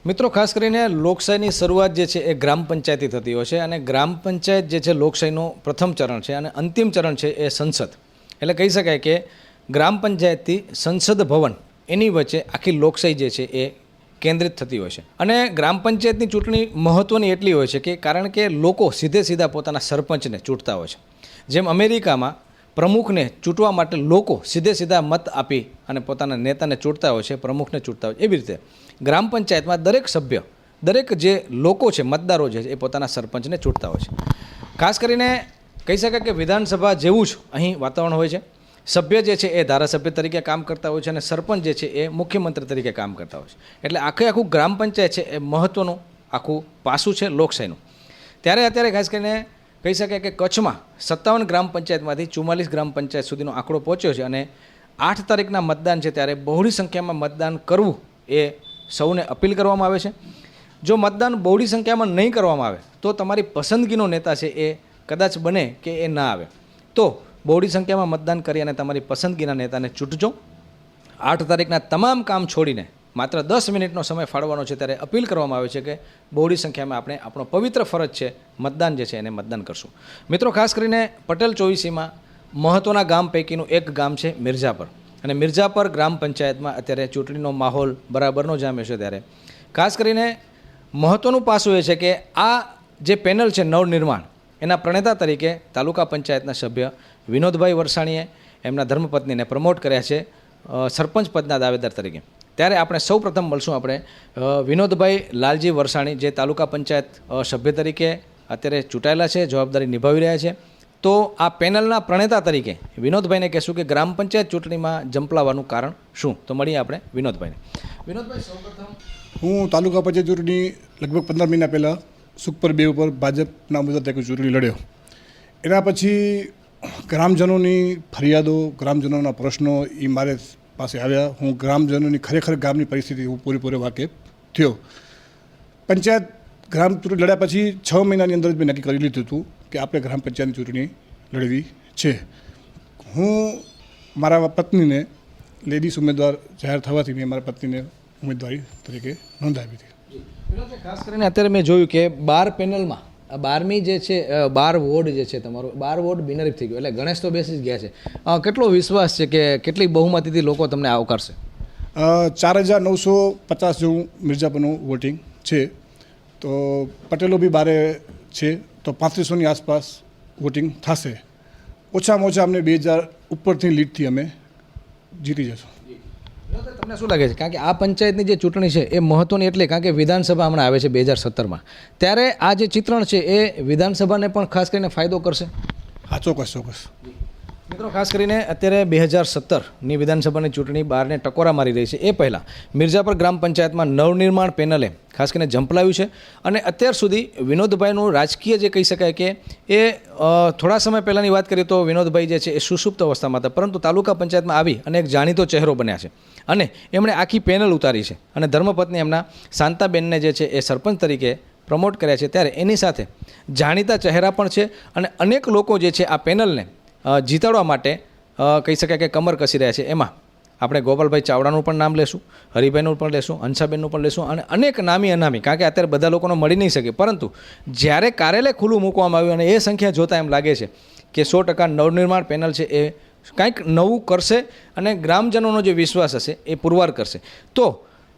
મિત્રો ખાસ કરીને લોકશાહીની શરૂઆત જે છે એ ગ્રામ પંચાયતથી થતી હોય છે અને ગ્રામ પંચાયત જે છે લોકશાહીનું પ્રથમ ચરણ છે અને અંતિમ ચરણ છે એ સંસદ. એટલે કહી શકાય કે ગ્રામ પંચાયતથી સંસદ ભવન એની વચ્ચે આખી લોકશાહી જે છે એ કેન્દ્રિત થતી હોય છે. અને ગ્રામ પંચાયતની ચૂંટણી મહત્ત્વની એટલી હોય છે કે કારણ કે લોકો સીધા પોતાના સરપંચને ચૂંટતા હોય છે. જેમ અમેરિકામાં પ્રમુખને ચૂંટવા માટે લોકો સીધા મત આપી અને પોતાના નેતાને ચૂંટતા હોય છે, પ્રમુખને ચૂંટતા હોય, એવી રીતે ગ્રામ પંચાયતમાં દરેક સભ્ય, દરેક જે લોકો છે, મતદારો છે, એ પોતાના સરપંચને ચૂંટતા હોય છે. ખાસ કરીને કહી શકાય કે વિધાનસભા જેવું જ અહીં વાતાવરણ હોય છે. સભ્ય જે છે એ ધારાસભ્ય તરીકે કામ કરતા હોય છે અને સરપંચ જે છે એ મુખ્યમંત્રી તરીકે કામ કરતા હોય છે. એટલે આખું ગ્રામ પંચાયત છે એ મહત્ત્વનું આખું પાસું છે લોકશાહીનું. ત્યારે અત્યારે ખાસ કરીને કહી શકાય કે કચ્છમાં 57 ગ્રામ પંચાયતમાંથી 44 ગ્રામ પંચાયત સુધીનો આંકડો પહોંચ્યો છે અને 8 તારીખના મતદાન છે ત્યારે બહોળી સંખ્યામાં મતદાન કરવું એ સૌને અપીલ કરવામાં આવે છે. જો મતદાન બહોળી સંખ્યામાં નહીં કરવામાં આવે તો તમારી પસંદગીનો નેતા છે એ કદાચ બને કે એ ના આવે. તો બહોળી સંખ્યામાં મતદાન કરી અને તમારી પસંદગીના નેતાને ચૂંટજો. 8 તારીખના તમામ કામ છોડીને માત્ર 10 મિનિટનો સમય ફાળવવાનો છે ત્યારે અપીલ કરવામાં આવે છે કે બહોળી સંખ્યામાં આપણે આપણો પવિત્ર ફરજ છે મતદાન જે છે એને મતદાન કરશું. મિત્રો ખાસ કરીને પટેલ ચોવીસીમાં મહત્ત્વના ગામ પૈકીનું એક ગામ છે મિર્ઝાપર. અને મિર્ઝાપર ગ્રામ પંચાયતમાં અત્યારે ચૂંટણીનો માહોલ બરાબરનો જામ્યો છે. ત્યારે ખાસ કરીને મહત્ત્વનું પાસું એ છે કે આ જે પેનલ છે નવનિર્માણ એના પ્રણેતા તરીકે તાલુકા પંચાયતના સભ્ય વિનોદભાઈ વરસાણીએ એમના ધર્મપત્નીને પ્રમોટ કર્યા છે સરપંચ પદના દાવેદાર તરીકે. ત્યારે આપણે સૌ પ્રથમ મળશું આપણે વિનોદભાઈ લાલજી વરસાણી, જે તાલુકા પંચાયત સભ્ય તરીકે અત્યારે ચૂંટાયેલા છે, જવાબદારી નિભાવી રહ્યા છે. તો આ પેનલના પ્રણેતા તરીકે વિનોદભાઈને કહેશું કે ગ્રામ પંચાયત ચૂંટણીમાં જંપલાવાનું કારણ શું. તો મળીએ આપણે વિનોદભાઈને. વિનોદભાઈ, સૌપ્રથમ હું તાલુકા પંચાયત ચૂંટણી લગભગ 15 મહિના પહેલાં સુખપર 2 ઉપર ભાજપના ઉમેદવાર તરીકે ચૂંટણી લડ્યો. એના પછી ગ્રામજનોની ફરિયાદો, ગ્રામજનોના પ્રશ્નો એ મારે પાસે આવ્યા. હું ગ્રામજનોની ખરેખર ગામની પરિસ્થિતિ હું પૂરેપૂરો વાકેફ થયો. પંચાયત ગ્રામ ચૂંટણી લડ્યા પછી 6 મહિનાની અંદર જ મેં નક્કી કરી લીધું હતું કે આપણે ગ્રામ પંચાયતની ચૂંટણી લડવી છે. હું મારા પત્નીને લેડીઝ ઉમેદવાર જાહેર થવાથી મેં મારા પત્નીને ઉમેદવારી તરીકે નોંધાવી હતી. ખાસ કરીને અત્યારે મેં જોયું કે 12 પેનલમાં 12મી જે છે 12 વોર્ડ જે છે તમારો 12 વોર્ડ બિનહરીફ થઈ ગયો. એટલે ગણેશ તો બેસી જ ગયા છે. કેટલો વિશ્વાસ છે કે કેટલી બહુમતીથી લોકો તમને આવકારશે? 4950 જેવું મિર્ઝાપરનું વોટિંગ છે. તો પટેલો બી 12 છે, તો 3500ની આસપાસ વોટિંગ થશે. ઓછામાં ઓછા અમને 2000 ઉપરથી લીડથી અમે જીતી જશું. તમને શું લાગે છે, કારણ કે આ પંચાયતની જે ચૂંટણી છે એ મહત્ત્વની એટલે કારણ કે વિધાનસભા હમણાં આવે છે 2017માં, ત્યારે આ જે ચિત્રણ છે એ વિધાનસભાને પણ ખાસ કરીને ફાયદો કરશે? હા, ચોક્કસ. મિત્રો ખાસ કરીને અત્યારે 2017ની વિધાનસભાની ચૂંટણી બહારને ટકોરા મારી રહી છે. એ પહેલાં મિર્ઝાપર ગ્રામ પંચાયતમાં નવનિર્માણ પેનલે ખાસ કરીને ઝંપલાવ્યું છે. અને અત્યાર સુધી વિનોદભાઈનું રાજકીય જે કહી શકાય કે એ થોડા સમય પહેલાંની વાત કરીએ તો વિનોદભાઈ જે છે એ સુષુપ્ત અવસ્થામાં હતા, પરંતુ તાલુકા પંચાયતમાં આવી અને એક જાણીતો ચહેરો બન્યા છે. અને એમણે આખી પેનલ ઉતારી છે અને ધર્મપત્ની એમના શાંતાબેનને જે છે એ સરપંચ તરીકે પ્રમોટ કર્યા છે. ત્યારે એની સાથે જાણીતા ચહેરા પણ છે અને અનેક લોકો જે છે આ પેનલને જીતાડવા માટે કહી શકાય કે કમર કસી રહ્યા છે. એમાં આપણે ગોપાલભાઈ ચાવડાનું પણ નામ લેશું, હરિભાઈનું પણ લેશું, હંસાબેનનું પણ લેશું અને અનેક નામી અનામી, કારણ કે અત્યારે બધા લોકોને મળી નહીં શકે, પરંતુ જ્યારે કાર્યાલય ખુલ્લું મૂકવામાં આવ્યું અને એ સંખ્યા જોતાં એમ લાગે છે કે 100% નવનિર્માણ પેનલ છે એ કંઈક નવું કરશે અને ગ્રામજનોનો જે વિશ્વાસ હશે એ પુરવાર કરશે. તો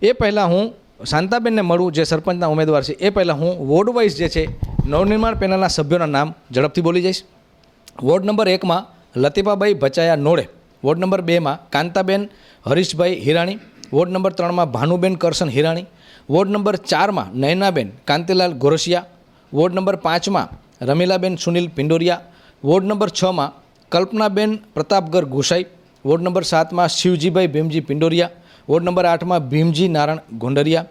એ પહેલાં હું શાંતાબેનને મળું, જે સરપંચના ઉમેદવાર છે. એ પહેલાં હું વોર્ડ વાઇઝ જે છે નવનિર્માણ પેનલના સભ્યોના નામ ઝડપથી બોલી જઈશ. વોર્ડ નંબર 1માં લતીફાભાઈ ભચાયા નોડે, વોર્ડ નંબર 2માં કાંતાબેન હરીશભાઈ હિરાણી, વોર્ડ નંબર 3માં ભાનુબેન કરશન હિરાણી, વોર્ડ નંબર 4માં નયનાબેન કાંતિલાલ ગોરસિયા, વોર્ડ નંબર 5માં રમીલાબેન સુનિલ પિંડોરિયા, વોર્ડ નંબર 6માં કલ્પનાબેન પ્રતાપગર ગોસાઈ, વોર્ડ નંબર 7માં શિવજીભાઈ ભીમજી પિંડોરિયા, વોર્ડ નંબર 8માં ભીમજી નારાયણ ગોંડરિયા,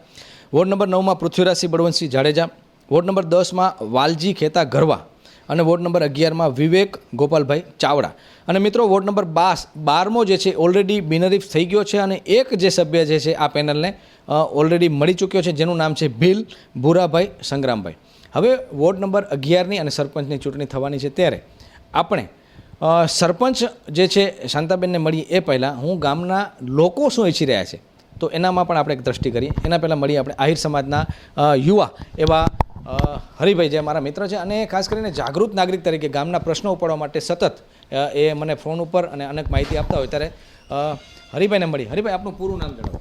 વોર્ડ નંબર 9માં પૃથ્વીરાજસિંહ બળવંતસિંહ જાડેજા, વોર્ડ નંબર 10માં વાલજી ખેતા ગરવા અને વોર્ડ નંબર 11માં વિવેક ગોપાલભાઈ ચાવડા. અને મિત્રો વોર્ડ નંબર 12મો જે છે ઓલરેડી બિનહરીફ થઈ ગયો છે અને એક જે સભ્ય જે છે આ પેનલને ઓલરેડી મળી ચૂક્યો છે, જેનું નામ છે ભીલ ભૂરાભાઈ સંગ્રામભાઈ. હવે વોર્ડ નંબર 11ની અને સરપંચની ચૂંટણી થવાની છે. ત્યારે આપણે સરપંચ જે છે શાંતાબેનને મળી એ પહેલાં હું ગામના લોકો શું ઈચ્છી રહ્યા છે તો એનામાં પણ આપણે એક દ્રષ્ટિ કરીએ. એના પહેલાં મળીએ આપણે આહિર સમાજના યુવા એવા હરિભાઈ જે મારા મિત્ર છે અને ખાસ કરીને જાગૃત નાગરિક તરીકે ગામના પ્રશ્નો ઉપાડવા માટે સતત એ મને ફોન ઉપર અને અનેક માહિતી આપતા હોય ત્યારે હરિભાઈને મળી. હરિભાઈ, આપનું પૂરું નામ જણાવો.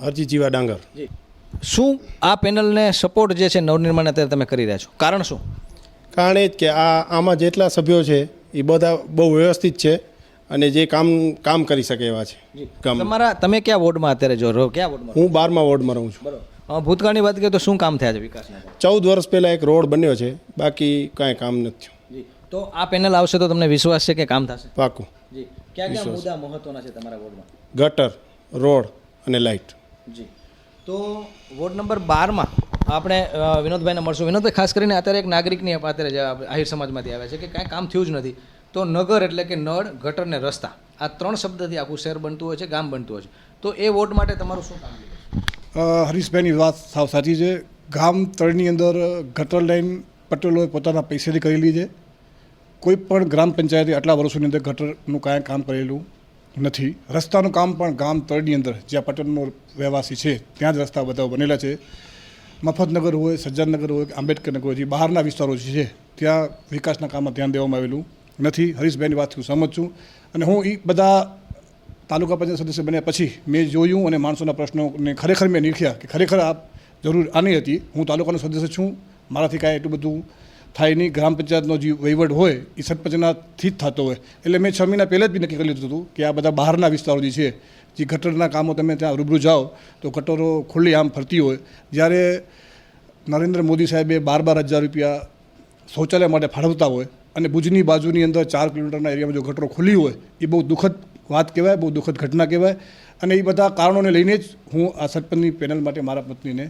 અરજી જીવા ડાંગર. જી, શું આ પેનલને સપોર્ટ જે છે નવનિર્માણ અત્યારે તમે કરી રહ્યા છો, કારણ શું? કારણ એ જ કે આમાં જેટલા સભ્યો છે એ બધા બહુ વ્યવસ્થિત છે અને જે કામ કરી શકે એવા છે. તમે કયા વોર્ડમાં અત્યારે જો રહો? કયા વોર્ડમાં? હું 12મા વોર્ડમાં રહું છું. બરોબર. ભૂતકાળની વાત કરીએ તો શું કામ થયા છે વિકાસના? 14 વર્ષ પહેલાં એક રોડ બન્યો છે, બાકી કાંઈ કામ નથી થયું. જી, તો આ પેનલ આવશે તો તમને વિશ્વાસ છે કે કામ થશે? પાકું. જી, કયા કયા મુદ્દા મહત્વના છે તમારા વોર્ડમાં? ગટર, રોડ અને લાઇટ. જી, તો વોર્ડ નંબર 12માં આપણે વિનોદભાઈને મળશું. વિનોદભાઈ, ખાસ કરીને અત્યારે એક નાગરિકની અત્યારે જે આહિર સમાજમાંથી આવે છે કે કાંઈ કામ થયું જ નથી, તો નગર એટલે કે નળ, ગટર ને રસ્તા, આ 3 શબ્દથી આખું શહેર બનતું હોય છે, ગામ બનતું હોય છે. તો એ વોર્ડ માટે તમારું શું કામ? હરીશભાઈની વાત સાવ સાચી છે. ગામ તળની અંદર ગટર લાઈન પટેલોએ પોતાના પૈસાથી કરેલી છે. કોઈ પણ ગ્રામ પંચાયતે આટલા વર્ષોની અંદર ગટરનું કાંઈ કામ કરેલું નથી. રસ્તાનું કામ પણ ગામ તળની અંદર જ્યાં પટેલનો રહેવાસી છે ત્યાં જ રસ્તા બધા બનેલા છે. મફતનગર હોય, સજ્જનનગર હોય, આંબેડકરનગર હોય, જે બહારના વિસ્તારો છે ત્યાં વિકાસના કામમાં ધ્યાન દેવામાં આવેલું નથી. હરીશભાઈની વાતથી હું સહમત છું અને હું એ બધા તાલુકા પંચાયત સદસ્ય બન્યા પછી મેં જોયું અને માણસોના પ્રશ્નોને ખરેખર મેં નીખ્યા કે ખરેખર આ જરૂર આની હતી. હું તાલુકાનો સદસ્ય છું, મારાથી કાંઈ એટલું બધું થાય નહીં. ગ્રામ પંચાયતનો જે વહીવટ હોય એ સરપંચનાથી જ થતો હોય. એટલે મેં 6 મહિના પહેલાં જ બી નક્કી કરી લીધું હતું કે આ બધા બહારના વિસ્તારો જે છે, જે ગટરના કામો તમે ત્યાં રૂબરૂ જાઓ તો ગટરો ખુલ્લી આમ ફરતી હોય. જ્યારે નરેન્દ્ર મોદી સાહેબે 12,000 રૂપિયા શૌચાલય માટે ફાળવતા હોય અને ભુજની બાજુની અંદર 4 કિલોમીટરના એરિયામાં જો ગટરો ખુલ્લી હોય એ બહુ દુઃખદ વાત કહેવાય, બહુ દુઃખદ ઘટના કહેવાય. અને એ બધા કારણોને લઈને જ હું આ સરપંચની પેનલ માટે મારા પત્નીને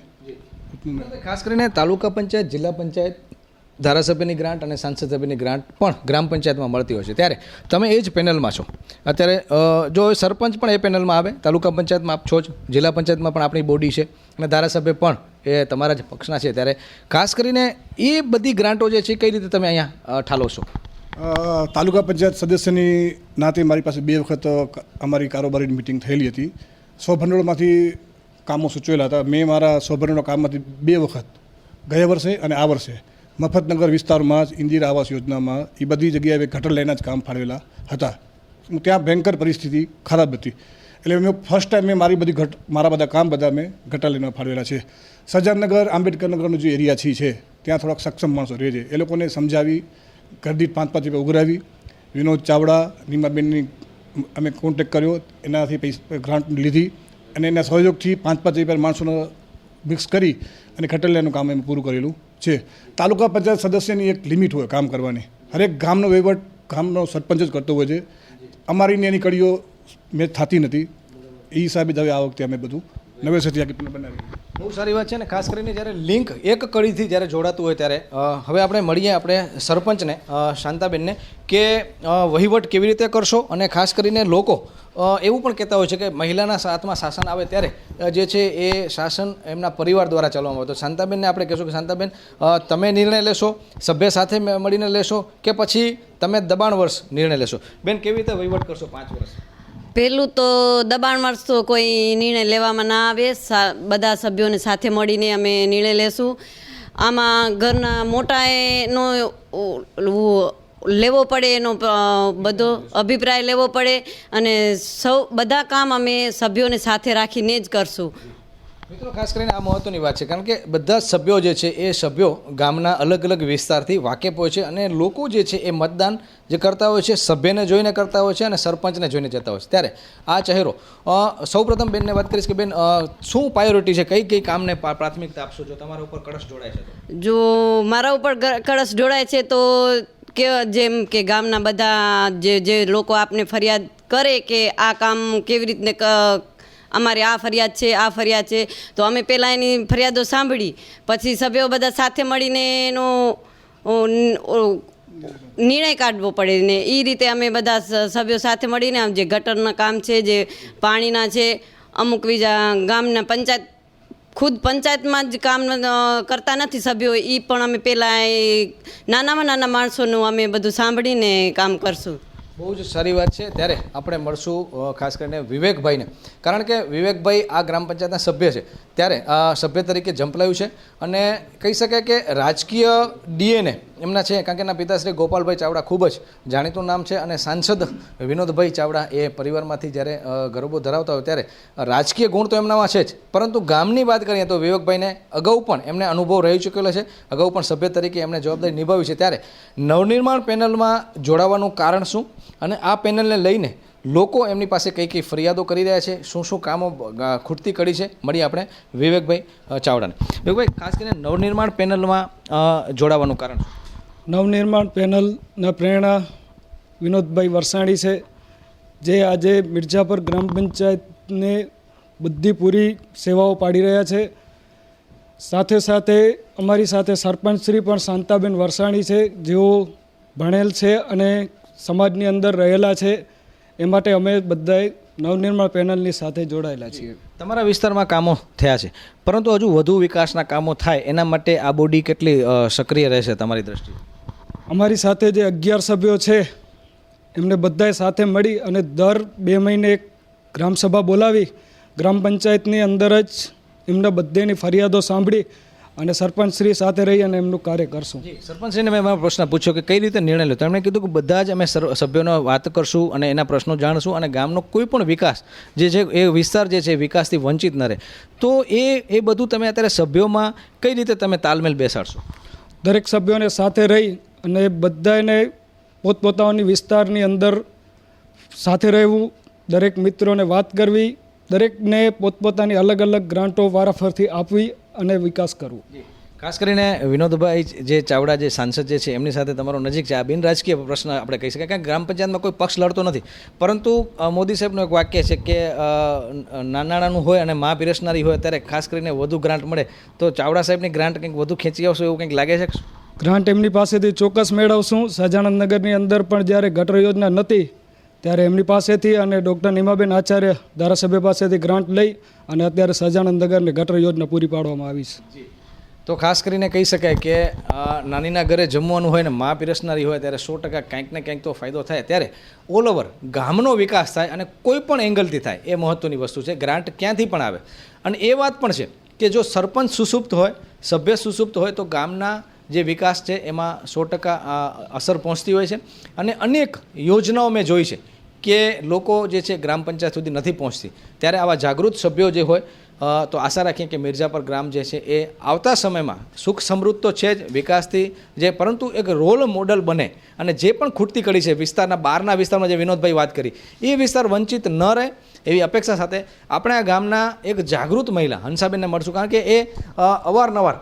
ખાસ કરીને તાલુકા પંચાયત, જિલ્લા પંચાયત, ધારાસભ્યની ગ્રાન્ટ અને સાંસદ સભ્યની ગ્રાન્ટ પણ ગ્રામ પંચાયતમાં મળતી હોય છે. ત્યારે તમે એ જ પેનલમાં છો. અત્યારે જો સરપંચ પણ એ પેનલમાં આવે, તાલુકા પંચાયતમાં આપ છો જ, જિલ્લા પંચાયતમાં પણ આપણી બોડી છે અને ધારાસભ્ય પણ એ તમારા જ પક્ષના છે. ત્યારે ખાસ કરીને એ બધી ગ્રાન્ટો જે છે કઈ રીતે તમે અહીંયા ઠાલો છો? તાલુકા પંચાયત સદસ્યની નાતે મારી પાસે 2 વખત અમારી કારોબારીની મિટિંગ થયેલી હતી. સ્વભંડોળમાંથી કામો સૂચવેલા હતા. મેં મારા સ્વભંડોળના કામમાંથી 2 વખત ગયા વર્ષે અને આ વર્ષે મફતનગર વિસ્તારમાં જ ઇન્દિરા આવાસ યોજનામાં એ બધી જગ્યાએ ગટર લાઈનના જ કામ ફાળવેલા હતા. ત્યાં ભયંકર પરિસ્થિતિ ખરાબ હતી. એટલે મેં ફર્સ્ટ ટાઈમ મેં મારા બધા કામ મેં ગટર લાઈનમાં ફાળવેલા છે. સજ્જનનગર, આંબેડકરનગરનો જે એરિયા છે ત્યાં થોડાક સક્ષમ માણસો રહે છે. એ લોકોને સમજાવી, ઘરદીઠ 5-5 રૂપિયા ઉઘરાવી, વિનોદ ચાવડા, નીમાબેનની અમે કોન્ટેક્ટ કર્યો, એનાથી ગ્રાન્ટ લીધી અને એના સહયોગથી 5-5 રૂપિયા માણસોને મિક્સ કરી અને ગટર લાઈનનું કામ એમ પૂરું કરેલું છે. તાલુકા પંચાયત સદસ્યની એક લિમિટ હોય કામ કરવાની. હરેક ગામનો વહીવટ ગામનો સરપંચ જ કરતો હોય છે. અમારી એની કડીઓ મેચ થતી નથી. એ હિસાબે જ હવે આ વખતે અમે બધું નવેસરથી આ પેનલ બનાવી. બહુ સારી વાત છે ને ખાસ કરીને જ્યારે લિંક એક કડીથી જ્યારે જોડાતું હોય ત્યારે હવે આપણે મળીએ આપણે સરપંચને, શાંતાબેનને, કે વહીવટ કેવી રીતે કરશો અને ખાસ કરીને લોકો એવું પણ કહેતા હોય છે કે મહિલાના સાથમાં શાસન આવે ત્યારે જે છે એ શાસન એમના પરિવાર દ્વારા ચાલવામાં આવે. તો શાંતાબેનને આપણે કહેશું કે શાંતાબેન, તમે નિર્ણય લેશો, સભ્ય સાથે મળીને લેશો કે પછી તમે દબાણવશ નિર્ણય લેશો? બેન, કેવી રીતે વહીવટ કરશો 5 વર્ષ? પહેલું તો દબાણમાં તો કોઈ નિર્ણય લેવામાં ના આવે. બધા સભ્યોને સાથે મળીને અમે નિર્ણય લેશું. આમાં ઘરના મોટાએનો લેવો પડે, એનો બધો અભિપ્રાય લેવો પડે અને બધા કામ અમે સભ્યોને સાથે રાખીને જ કરશું. મિત્રો, ખાસ કરીને આ મહત્વની વાત છે કારણ કે બધા સભ્યો જે છે એ સભ્યો ગામના અલગ અલગ વિસ્તારથી વાકેફ હોય છે અને લોકો જે છે એ મતદાન જે કરતા હોય છે સભ્યને જોઈને કરતા હોય છે અને સરપંચને જોઈને જતા હોય છે. ત્યારે આ ચહેરો સૌપ્રથમ બેનને વાત કરીશ કે બેન, શું પ્રાયોરિટી છે, કઈ કઈ કામને પ્રાથમિકતા આપશો જો તમારા ઉપર કળશ જોડાય છે? જો મારા ઉપર કળશ જોડાય છે તો જેમ કે ગામના બધા જે લોકો આપને ફરિયાદ કરે કે આ કામ કેવી રીતને અમારે આ ફરિયાદ છે તો અમે પહેલાં એની ફરિયાદો સાંભળી પછી સભ્યો બધા સાથે મળીને એનો નિર્ણય કાઢવો પડે ને એ રીતે અમે બધા સભ્યો સાથે મળીને જે ગટરના કામ છે, જે પાણીના છે, અમુક બીજા ગામના પંચાયતમાં જ કામ કરતા નથી સભ્યો, એ પણ અમે પહેલાં નાનામાં નાના માણસોનું અમે બધું સાંભળીને કામ કરશું. બહુ જ સારી વાત છે. ત્યારે આપણે મળશું ખાસ કરીને વિવેકભાઈને, કારણ કે વિવેકભાઈ આ ગ્રામ પંચાયતના સભ્ય છે, ત્યારે સભ્ય તરીકે ઝંપલાયું છે અને કહી શકાય કે રાજકીય ડીએનએ એમના છે, કારણ કે એના પિતાશ્રી ગોપાલભાઈ ચાવડા ખૂબ જ જાણીતું નામ છે અને સાંસદ વિનોદભાઈ ચાવડા એ પરિવારમાંથી જ્યારે ગરબો ધરાવતા હોય ત્યારે રાજકીય ગુણ તો એમનામાં છે જ, પરંતુ ગામની વાત કરીએ તો વિવેકભાઈને અગાઉ પણ એમને અનુભવ રહી ચૂકેલો છે, અગાઉ પણ સભ્ય તરીકે એમણે જવાબદારી નિભાવી છે. ત્યારે નવનિર્માણ પેનલમાં જોડાવાનું કારણ શું અને આ પેનલને લઈને લોકો એમની પાસે કઈ કઈ ફરિયાદો કરી રહ્યા છે, શું શું કામો ખૂટતી કરી છે, મળીએ આપણે વિવેકભાઈ ચાવડાને. વિવેકભાઈ, ખાસ કરીને નવનિર્માણ પેનલમાં જોડાવાનું કારણ શું? નવનિર્માણ પેનલના પ્રેરણા વિનોદભાઈ વરસાણી છે, જે આજે મિર્જાપર ગ્રામ પંચાયતને બધી પૂરી સેવાઓ પાડી રહ્યા છે. સાથે સાથે અમારી સાથે સરપંચશ્રી પણ શાંતાબેન વરસાણી છે, જેઓ ભણેલ છે અને સમાજની અંદર રહેલા છે. એ માટે અમે બધાએ નવનિર્માણ પેનલની સાથે જોડાયેલા છીએ. તમારા વિસ્તારમાં કામો થયા છે, પરંતુ હજુ વધુ વિકાસના કામો થાય એના માટે આ બોડી કેટલી સક્રિય રહેશે તમારી દ્રષ્ટિએ? અમારી સાથે જે 11 સભ્યો છે એમને બધાએ સાથે મળી અને દર 2 મહિને એક ગ્રામસભા બોલાવી ગ્રામ પંચાયતની અંદર જ એમના બધેની ફરિયાદો સાંભળી અને સરપંચશ્રી સાથે રહી અને એમનું કાર્ય કરશું. સરપંચશ્રીને મેં મારો પ્રશ્ન પૂછ્યો કે કઈ રીતે નિર્ણય લો, તો એમણે કીધું કે બધા જ અમે સભ્યોનો વાત કરશું અને એના પ્રશ્નો જાણશું અને ગામનો કોઈ પણ વિકાસ જે છે એ વિસ્તાર જે છે વિકાસથી વંચિત ન રહે. તો એ બધું તમે અત્યારે સભ્યોમાં કઈ રીતે તમે તાલમેલ બેસાડશો? દરેક સભ્યોને સાથે રહી અને બધાને પોતપોતાની વિસ્તારની અંદર સાથે રહેવું, દરેક મિત્રોને વાત કરવી, દરેકને પોતપોતાની અલગ અલગ ગ્રાન્ટો વારાફરથી આપવી અને વિકાસ કરવો. ખાસ કરીને વિનોદભાઈ જે ચાવડા જે સાંસદ જે છે એમની સાથે તમારો નજીક છે. આ બિન રાજકીય પ્રશ્ન આપણે કહી શકાય, કારણ કે ગ્રામ પંચાયતમાં કોઈ પક્ષ લડતો નથી, પરંતુ મોદી સાહેબનું એક વાક્ય છે કે નાનાણાનું હોય અને મા પીરસનારી હોય ત્યારે ખાસ કરીને વધુ ગ્રાન્ટ મળે, તો ચાવડા સાહેબની ગ્રાન્ટ કંઈક વધુ ખેંચી આવશો એવું કંઈક લાગે છે? ગ્રાન્ટ એમની પાસેથી ચોક્કસ મેળવશું. સહજાનંદ નગરની અંદર પણ જ્યારે ગટર યોજના નહોતી ત્યારે એમની પાસેથી અને ડૉક્ટર નીમાબેન આચાર્ય ધારાસભ્ય પાસેથી ગ્રાન્ટ લઈ અને અત્યારે સહજાનંદ નગરને ગટર યોજના પૂરી પાડવામાં આવી છે. તો ખાસ કરીને કહી શકાય કે નાનીના ઘરે જમવાનું હોય ને મા પીરસનારી હોય ત્યારે 100% કંઈક ને કંઈક તો ફાયદો થાય. ત્યારે ઓલ ઓવર ગામનો વિકાસ થાય અને કોઈ પણ એંગલથી થાય એ મહત્ત્વની વસ્તુ છે. ગ્રાન્ટ ક્યાંથી પણ આવે અને એ વાત પણ છે કે જો સરપંચ સુસુપ્ત હોય, સભ્ય સુસુપ્ત હોય તો ગામના જે વિકાસ છે એમાં 100% અસર પહોંચતી હોય છે. અને અનેક યોજનાઓ મેં જોઈ છે કે લોકો જે છે ગ્રામ પંચાયત સુધી નથી પહોંચતી. ત્યારે આવા જાગૃત સભ્યો જે હોય તો આશા રાખીએ કે મિર્જાપર ગ્રામ જે છે એ આવતા સમયમાં સુખ સમૃદ્ધ તો છે જ વિકાસથી જે, પરંતુ એક રોલ મોડલ બને અને જે પણ ખૂટતી કડી છે વિસ્તારના બહારના વિસ્તારમાં જે વિનોદભાઈ વાત કરી એ વિસ્તાર વંચિત ન રહે એવી અપેક્ષા સાથે આપણે આ ગામના એક જાગૃત મહિલા હંસાબેનને મળશું, કારણ કે એ અવારનવાર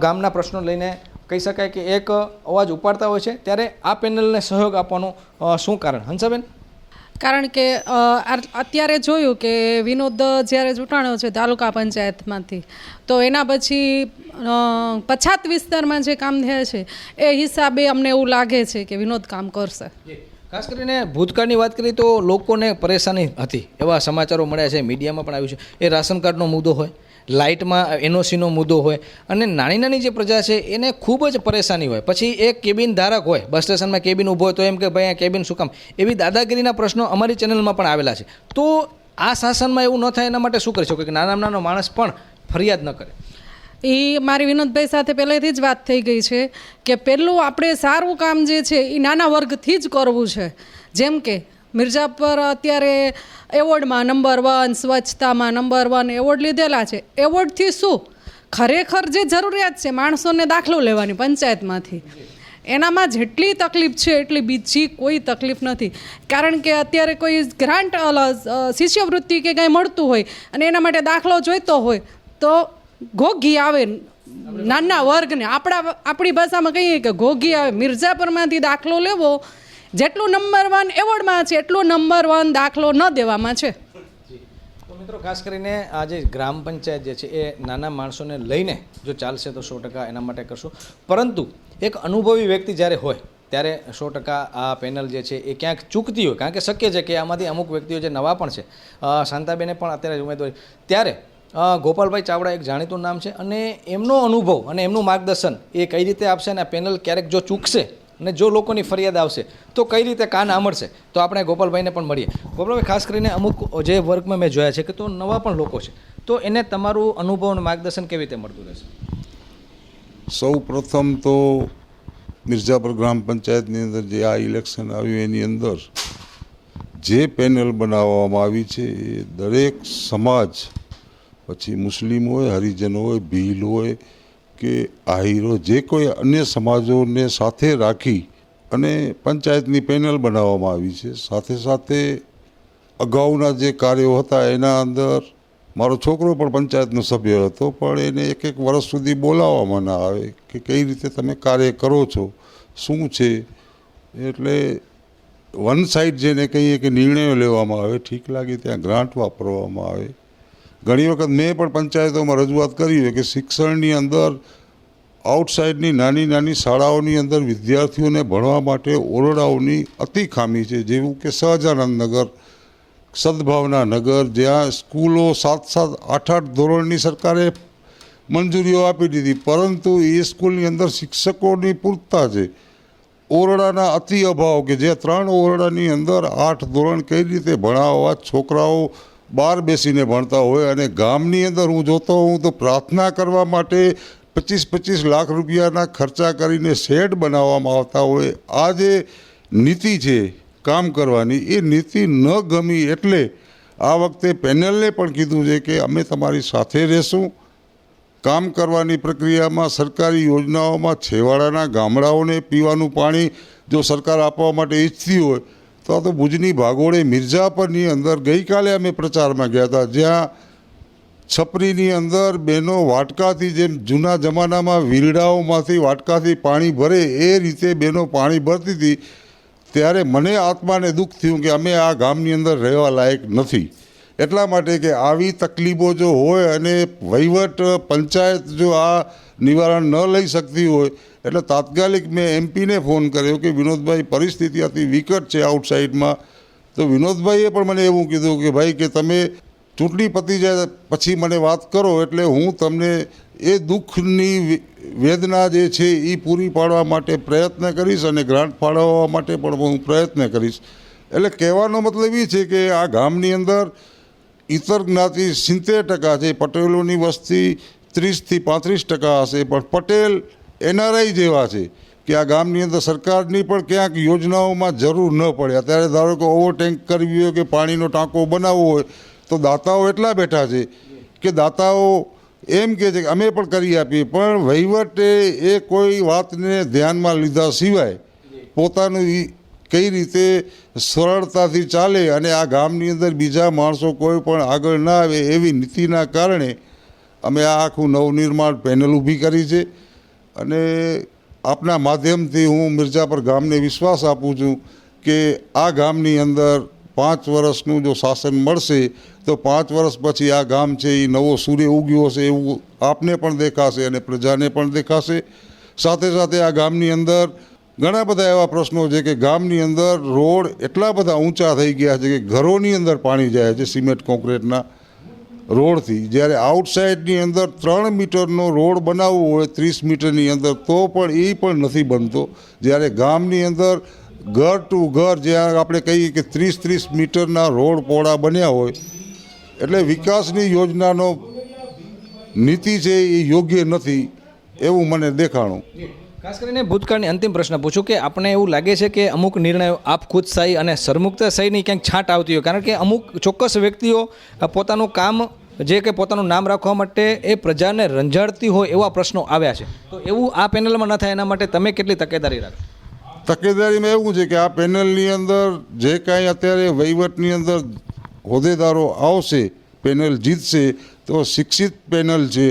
ગામના પ્રશ્નો લઈને કહી શકાય કે એક અવાજ ઉપાડતા હોય છે. ત્યારે આ પેનલને સહયોગ આપવાનું શું કારણ હંસાબેન? કારણ કે અત્યારે જોયું કે વિનોદ જ્યારે ચૂંટાણો છે તાલુકા પંચાયતમાંથી, તો એના પછી પછાત વિસ્તારમાં જે કામ થયા છે એ હિસાબે અમને એવું લાગે છે કે વિનોદ કામ કરશે. ખાસ કરીને ભૂતકાળની વાત કરીએ તો લોકોને પરેશાની હતી એવા સમાચારો મળ્યા છે, મીડિયામાં પણ આવ્યું છે. એ રાશન કાર્ડનો મુદ્દો હોય, લાઇટમાં એનઓસીનો મુદ્દો હોય અને નાની નાની જે પ્રજા છે એને ખૂબ જ પરેશાની હોય. પછી એક કેબિન ધારક હોય, બસ સ્ટેશનમાં કેબિન ઊભો હોય તો એમ કે ભાઈ આ કેબિન શું કામ, એવી દાદાગીરીના પ્રશ્નો અમારી ચેનલમાં પણ આવેલા છે. તો આ શાસનમાં એવું ન થાય એના માટે શું કરી શકો કે નાનો માણસ પણ ફરિયાદ ન કરે? એ મારી વિનોદભાઈ સાથે પહેલેથી જ વાત થઈ ગઈ છે કે પહેલું આપણે સારું કામ જે છે એ નાના વર્ગથી જ કરવું છે. જેમ કે મિર્જાપર અત્યારે એવોર્ડમાં નંબર 1, સ્વચ્છતામાં નંબર 1 એવોર્ડ લીધેલા છે. એવોર્ડથી શું ખરેખર જે જરૂરિયાત છે માણસોને દાખલો લેવાની પંચાયતમાંથી, એનામાં જેટલી તકલીફ છે એટલી બીજી કોઈ તકલીફ નથી. કારણ કે અત્યારે કોઈ ગ્રાન્ટ શિષ્યવૃત્તિ કે કંઈ મળતું હોય અને એના માટે દાખલો જોઈતો હોય તો ઘોઘી આવે નાના વર્ગને, આપણી ભાષામાં કહીએ કે ઘોઘી આવે. મિર્જાપરમાંથી દાખલો લેવો જેટલું નંબર 1 એવોર્ડમાં છે એટલું નંબર 1 દાખલો ન દેવામાં છે. તો મિત્રો ખાસ કરીને આ જે ગ્રામ પંચાયત જે છે એ નાના માણસોને લઈને જો ચાલશે તો 100% એના માટે કરશું. પરંતુ એક અનુભવી વ્યક્તિ જ્યારે હોય ત્યારે 100% આ પેનલ જે છે એ ક્યાંક ચૂકતી હોય, કારણ કે શક્ય છે કે આમાંથી અમુક વ્યક્તિઓ જે નવા પણ છે, શાંતાબેને પણ અત્યારે ઉમેદવારી, ત્યારે ગોપાલભાઈ ચાવડા એક જાણીતું નામ છે અને એમનો અનુભવ અને એમનું માર્ગદર્શન એ કઈ રીતે આપશે અને આ પેનલ ક્યારેક જો ચૂકશે અને જો લોકોની ફરિયાદ આવશે તો કઈ રીતે કાન આમળશે, તો આપણે ગોપાલભાઈને પણ મળીએ. ગોપાલભાઈ, ખાસ કરીને અમુક જે વર્ગમાં મેં જોયા છે કે તો નવા પણ લોકો છે, તો એને તમારું અનુભવ અને માર્ગદર્શન કેવી રીતે મળતું રહેશે? સૌ પ્રથમ તો મિર્ઝાપર ગ્રામ પંચાયતની અંદર જે આ ઇલેક્શન આવ્યું એની અંદર જે પેનલ બનાવવામાં આવી છે એ દરેક સમાજ, પછી મુસ્લિમ હોય, હરિજન હોય, ભીલ હોય કે આહિરો, જે કોઈ અન્ય સમાજોને સાથે રાખી અને પંચાયતની પેનલ બનાવવામાં આવી છે. સાથે સાથે અગાઉના જે કાર્યો હતા એના અંદર મારો છોકરો પણ પંચાયતનો સભ્ય હતો, પણ એને એક વર્ષ સુધી બોલાવવામાં ના આવે કે કઈ રીતે તમે કાર્ય કરો છો, શું છે. એટલે વન સાઇડ જેને કહીએ કે નિર્ણયો લેવામાં આવે, ઠીક લાગે ત્યાં ગ્રાન્ટ વાપરવામાં આવે. ઘણી વખત મેં પણ પંચાયતોમાં રજૂઆત કરી હોય કે શિક્ષણની અંદર આઉટસાઇડની નાની નાની શાળાઓની અંદર વિદ્યાર્થીઓને ભણવા માટે ઓરડાઓની અતિ ખામી છે, જેવું કે સહજાનંદ નગર, સદભાવના નગર, જ્યાં સ્કૂલો 7-7, 8-8 ધોરણની સરકારે મંજૂરીઓ આપી દીધી, પરંતુ એ સ્કૂલની અંદર શિક્ષકોની પૂરતા છે, ઓરડાના અતિ અભાવ, કે જે 3 ઓરડાની અંદર 8 ધોરણ કઈ રીતે ભણાવવા, છોકરાઓ બહાર બેસીને ભણતા હોય. અને ગામની અંદર હું જોતો હોઉં તો પ્રાર્થના કરવા માટે 25-25 લાખ રૂપિયાના ખર્ચા કરીને શેડ બનાવવામાં આવતા હોય. આ જે નીતિ છે કામ કરવાની, એ નીતિ ન ગમી એટલે આ વખતે પેનલને પણ કીધું છે કે અમે તમારી સાથે રહેશું. કામ કરવાની પ્રક્રિયામાં સરકારી યોજનાઓમાં છેવાડાના ગામડાઓને પીવાનું પાણી જો સરકાર આપવા માટે ઈચ્છતી હોય તો ભુજની ભાગોળે મિર્ઝાપરની અંદર ગઈકાલે અમે પ્રચારમાં ગયા હતા, જ્યાં છપરીની અંદર બહેનો વાટકાથી, જેમ જૂના જમાનામાં વીરડાઓમાંથી વાટકાથી પાણી ભરે એ રીતે બહેનો પાણી ભરતી હતી. ત્યારે મને આત્માને દુઃખ થયું કે અમે આ ગામની અંદર રહેવા લાયક નથી. એટલા માટે કે આવી તકલીફો જો હોય અને વહીવટ પંચાયત જો આ નિવારણ ન લઈ શકતી હોય, એટલે તાત્કાલિક મેં એમપીને ફોન કર્યો કે વિનોદભાઈ, પરિસ્થિતિ અતિ વિકટ છે આઉટસાઇડમાં. તો વિનોદભાઈએ પણ મને એવું કીધું કે ભાઈ, કે તમે ચૂંટણી પતી જાય પછી મને વાત કરો, એટલે હું તમને એ દુઃખની વેદના જે છે એ પૂરી પાડવા માટે પ્રયત્ન કરીશ અને ગ્રાન્ટ ફાળવવા માટે પણ હું પ્રયત્ન કરીશ. એટલે કહેવાનો મતલબ એ છે કે આ ગામની અંદર ઇતર જ્ઞાતિ 70% છે, પટેલોની વસ્તી 30-35% હશે, પણ પટેલ એનઆરઆઈ જેવા છે કે આ ગામની અંદર સરકારની પણ ક્યાંક યોજનાઓમાં જરૂર ન પડે. અત્યારે ધારો કે ઓવરટેન્ક કરવી હોય કે પાણીનો ટાંકો બનાવવો હોય તો દાતાઓ એટલા બેઠા છે કે દાતાઓ એમ કહે છે કે અમે પણ કરી આપીએ, પણ વહીવટે એ કોઈ વાતને ધ્યાનમાં લીધા સિવાય પોતાનું કઈ રીતે સરળતાથી ચાલે અને આ ગામની અંદર બીજા માણસો કોઈ પણ આગળ ના આવે એવી નીતિના કારણે અમે આ આખું નવનિર્માણ પેનલ ઊભી કરી છે. અને આપના માધ્યમથી હું મિર્ઝાપર ગામને વિશ્વાસ આપું છું કે આ ગામની અંદર 5 વર્ષનું જો શાસન મળશે તો 5 વર્ષ પછી આ ગામ છે એ નવો સૂર્ય ઉગ્યો હશે એવું આપને પણ દેખાશે અને પ્રજાને પણ દેખાશે. સાથે સાથે આ ગામની અંદર ઘણા બધા એવા પ્રશ્નો છે કે ગામની અંદર રોડ એટલા બધા ઊંચા થઈ ગયા છે કે ઘરોની અંદર પાણી જાય છે સિમેન્ટ કોન્ક્રીટના રોડથી. જ્યારે આઉટસાઇડની અંદર 3 મીટરનો રોડ બનાવવો હોય 30 મીટરની અંદર તો પણ એ પણ નથી બનતો. જ્યારે ગામની અંદર ઘર ટુ ઘર જ્યાં આપણે કહીએ કે 30-30 મીટરના રોડ પહોળા બન્યા હોય, એટલે વિકાસની યોજનાનો નીતિ છે એ યોગ્ય નથી એવું મને દેખાણું. ખાસ કરીને ભૂતકાળની અંતિમ પ્રશ્ન પૂછું કે આપણે એવું લાગે છે કે અમુક નિર્ણયો આપ ખુદશાહી અને સરમુક્તશાહીની ક્યાંક છાંટ આવતી હોય, કારણ કે અમુક ચોક્કસ વ્યક્તિઓ પોતાનું કામ જે કે પોતાનું નામ રાખવા માટે એ પ્રજાને રંજાડતી હોય એવા પ્રશ્નો આવ્યા છે, તો એવું આ પેનલમાં ન થાય એના માટે તમે કેટલી તકેદારી રાખો? તકેદારીમાં એવું છે કે આ પેનલની અંદર જે કાંઈ અત્યારે વહીવટની અંદર હોદ્દેદારો આવશે, પેનલ જીતશે તો શિક્ષિત પેનલ છે,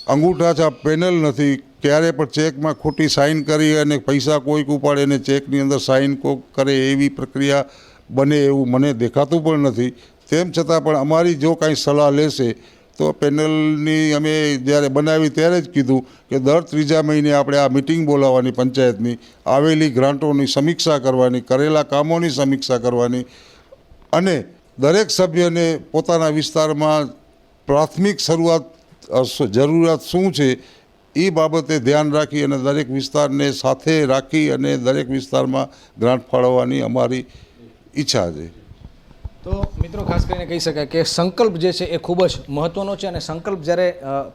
અંગૂઠા છાપ પેનલ નથી. ક્યારે પણ ચેકમાં ખોટી સાઇન કરી અને પૈસા કોઈક ઉપાડે અને ચેકની અંદર સાઇન કોઈક કરે એવી પ્રક્રિયા બને એવું મને દેખાતું પણ નથી. તેમ છતાં પણ અમારી જો કાંઈ સલાહ લેશે તો પેનલની અમે જ્યારે બનાવી ત્યારે જ કીધું કે દર 3જા મહિને આપણે આ મિટિંગ બોલાવવાની, પંચાયતની આવેલી ગ્રાન્ટોની સમીક્ષા કરવાની, કરેલા કામોની સમીક્ષા કરવાની અને દરેક સભ્યને પોતાના વિસ્તારમાં પ્રાથમિક જરૂરિયાત શું છે એ બાબતે ધ્યાન રાખી અને દરેક વિસ્તારને સાથે રાખી અને દરેક વિસ્તારમાં ગ્રાન્ટ ફાળવવાની અમારી ઈચ્છા છે. તો મિત્રો ખાસ કરીને કહી શકાય કે સંકલ્પ જે છે એ ખૂબ જ મહત્ત્વનો છે અને સંકલ્પ જ્યારે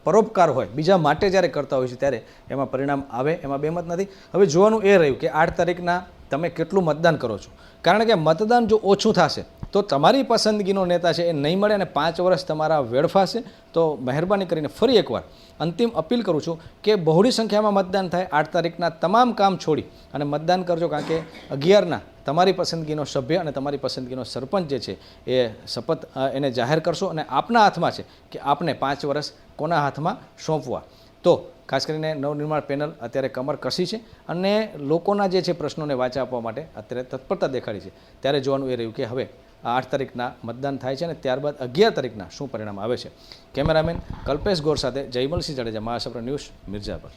પરોપકાર હોય બીજા માટે જ્યારે કરતા હોય છે ત્યારે એમાં પરિણામ આવે એમાં બેમત નથી. હવે જોવાનું એ રહ્યું કે 8 તારીખના તમે કેટલું મતદાન કરો છો, કારણ કે મતદાન જો ઓછું થશે તો તમારી પસંદગીનો નેતા છે એ નહીં મળે અને 5 વર્ષ તમારા વેડફાશે. તો મહેરબાની કરીને ફરી એકવાર અંતિમ અપીલ કરું છું કે બહોળી સંખ્યામાં મતદાન થાય. 8 તારીખના તમામ કામ છોડી અને મતદાન કરજો, કારણ કે 11ના તમારી પસંદગીનો સભ્ય અને તમારી પસંદગીનો સરપંચ જે છે એ શપથ એને જાહેર કરશો અને આપના હાથમાં છે કે આપને 5 વર્ષ કોના હાથમાં સોંપવા. તો ખાસ કરીને નવનિર્માણ પેનલ અત્યારે કમર કસી છે અને લોકોના જે છે પ્રશ્નોને વાચા આપવા માટે અત્યારે તત્પરતા દેખાડી છે. ત્યારે જોવાનું એ રહ્યું કે હવે 8 તારીખના મતદાન થાય છે અને ત્યારબાદ 11 તારીખના શું પરિણામ આવે છે. કેમેરામેન કલ્પેશ ગોર સાથે જયમલસિંહ જાડેજા, મહારાષ્ટ્ર ન્યૂઝ, મિર્ઝાપર.